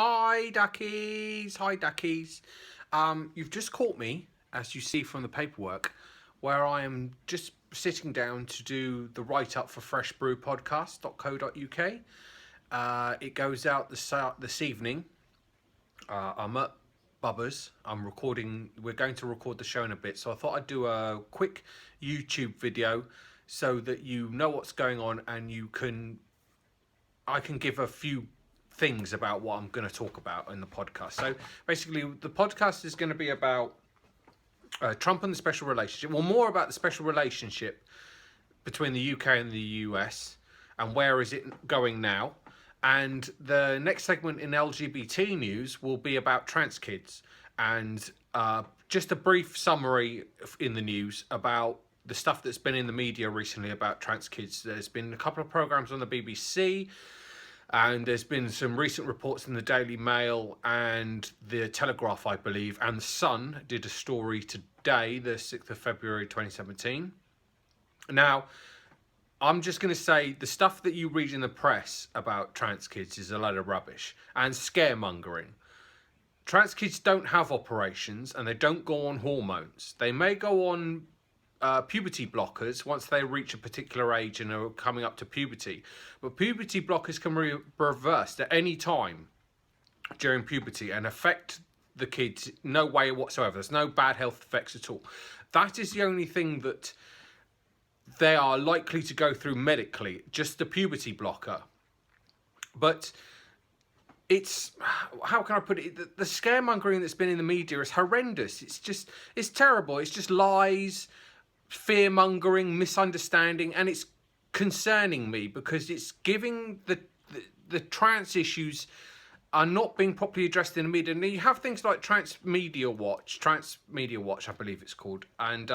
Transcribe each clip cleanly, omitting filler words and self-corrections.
Hi duckies, hi duckies. You've just caught me, as you see from the paperwork, where I am just sitting down to do the write-up for freshbrewpodcast.co.uk. It goes out this evening. I'm at Bubba's. We're going to record the show in a bit, so I thought I'd do a quick YouTube video so that you know what's going on and I can give a few things about what I'm going to talk about in the podcast. So basically, the podcast is going to be about Trump and the special relationship. Well, more about the special relationship between the UK and the US and where is it going now. And the next segment in LGBT news will be about trans kids and just a brief summary in the news about the stuff that's been in the media recently about trans kids. There's been a couple of programs on the BBC, and there's been some recent reports in the Daily Mail and the Telegraph, I believe, and the Sun did a story today, the 6th of February 2017. Now, I'm just going to say the stuff that you read in the press about trans kids is a load of rubbish and scaremongering. Trans kids don't have operations and they don't go on hormones. They may go on puberty blockers once they reach a particular age and are coming up to puberty. But puberty blockers can be reversed at any time during puberty and affect the kids no way whatsoever. There's no bad health effects at all. That is the only thing that they are likely to go through medically, just the puberty blocker. But it's, how can I put it? The scaremongering that's been in the media is horrendous. It's terrible. It's just lies, fear-mongering, misunderstanding, and it's concerning me because it's giving the trans issues are not being properly addressed in the media. And you have things like Trans Media Watch, I believe it's called, and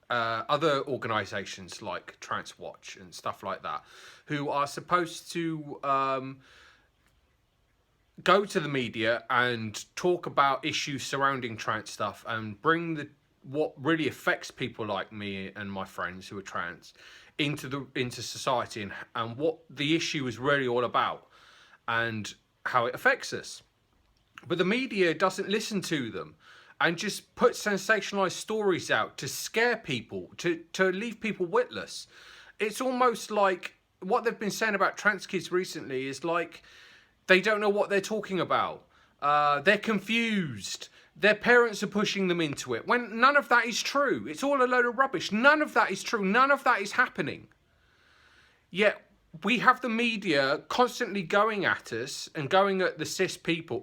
other organisations like Trans Watch and stuff like that, who are supposed to go to the media and talk about issues surrounding trans stuff and bring what really affects people like me and my friends who are trans into society and what the issue is really all about and how it affects us. But the media doesn't listen to them and just put sensationalized stories out to scare people, to leave people witless. It's almost like what they've been saying about trans kids recently is like they don't know what they're talking about. They're confused. Their parents are pushing them into it, when none of that is true. It's all a load of rubbish. None of that is true. None of that is happening. Yet we have the media constantly going at us and going at the cis people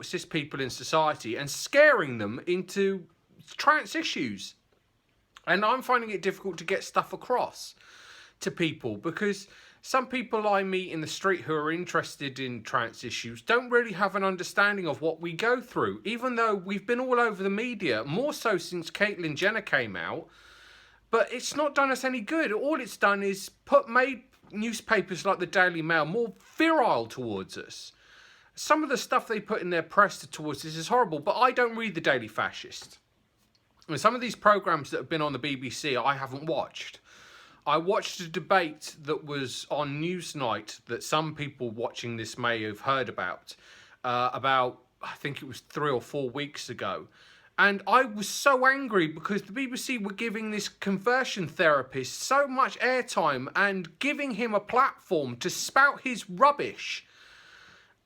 in society and scaring them into trans issues. And I'm finding it difficult to get stuff across to people because some people I meet in the street who are interested in trans issues don't really have an understanding of what we go through, even though we've been all over the media, more so since Caitlyn Jenner came out. But it's not done us any good. All it's done is made newspapers like the Daily Mail more virile towards us. Some of the stuff they put in their press towards us is horrible, but I don't read the Daily Fascist. And some of these programmes that have been on the BBC I haven't watched. I watched a debate that was on Newsnight that some people watching this may have heard about I think it was 3 or 4 weeks ago. And I was so angry because the BBC were giving this conversion therapist so much airtime and giving him a platform to spout his rubbish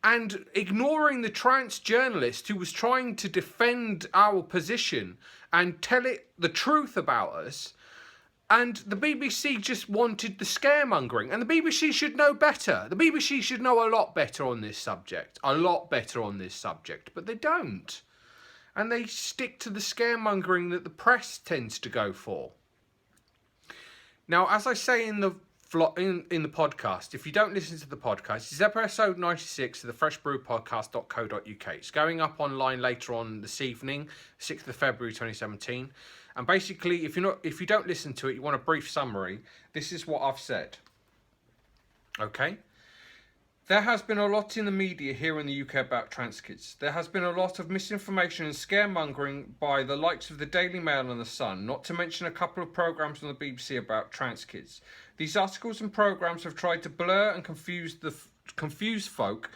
and ignoring the trans journalist who was trying to defend our position and tell it the truth about us. And the BBC just wanted the scaremongering. And the BBC should know better. The BBC should know a lot better on this subject. A lot better on this subject. But they don't. And they stick to the scaremongering that the press tends to go for. Now, as I say in the podcast, if you don't listen to the podcast, it's episode 96 of the freshbrewpodcast.co.uk. It's going up online later on this evening, 6th of February 2017. And basically, if you don't listen to it, you want a brief summary, this is what I've said. Okay? There has been a lot in the media here in the UK about trans kids. There has been a lot of misinformation and scaremongering by the likes of the Daily Mail and the Sun, not to mention a couple of programmes on the BBC about trans kids. These articles and programmes have tried to blur and confuse folk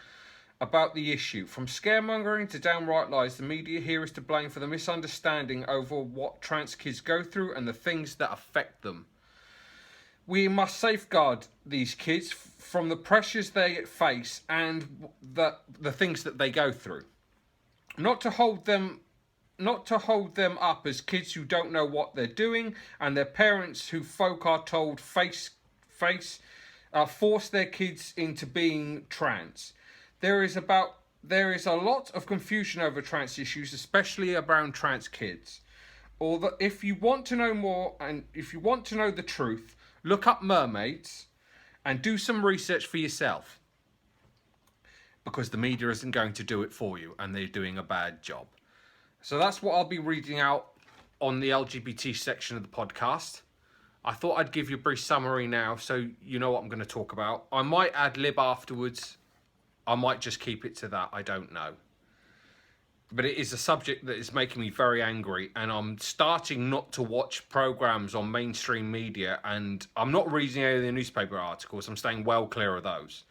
about the issue. From scaremongering to downright lies, the media here is to blame for the misunderstanding over what trans kids go through and the things that affect them. We must safeguard these kids from the pressures they face and the things that they go through. Not to hold them up as kids who don't know what they're doing, and their parents who folk are told force their kids into being trans. There is a lot of confusion over trans issues, especially around trans kids. Although, if you want to know more and if you want to know the truth, look up mermaids and do some research for yourself. Because the media isn't going to do it for you, and they're doing a bad job. So that's what I'll be reading out on the LGBT section of the podcast. I thought I'd give you a brief summary now so you know what I'm going to talk about. I might ad lib afterwards. I might just keep it to that. I don't know. But it is a subject that is making me very angry, and I'm starting not to watch programs on mainstream media, and I'm not reading any of the newspaper articles. I'm staying well clear of those.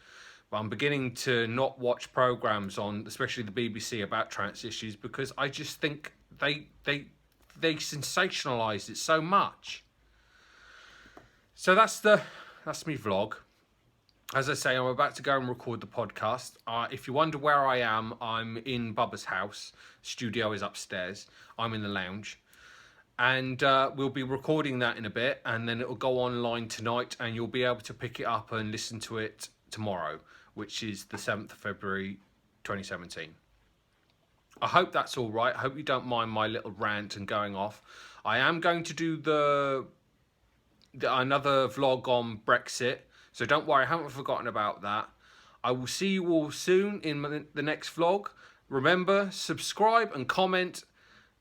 But I'm beginning to not watch programs on, especially the BBC, about trans issues, because I just think they sensationalise it so much. So that's me vlog. As I say, I'm about to go and record the podcast. If you wonder where I am, I'm in Bubba's house. Studio is upstairs. I'm in the lounge. And we'll be recording that in a bit, and then it'll go online tonight, and you'll be able to pick it up and listen to it tomorrow, which is the 7th of February 2017. I hope that's all right. I hope you don't mind my little rant and going off. I am going to do another vlog on Brexit. So don't worry, I haven't forgotten about that. I will see you all soon in the next vlog. Remember, subscribe and comment.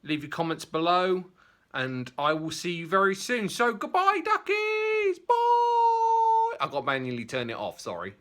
Leave your comments below. And I will see you very soon. So goodbye, duckies. Bye. I got to manually turn it off, sorry.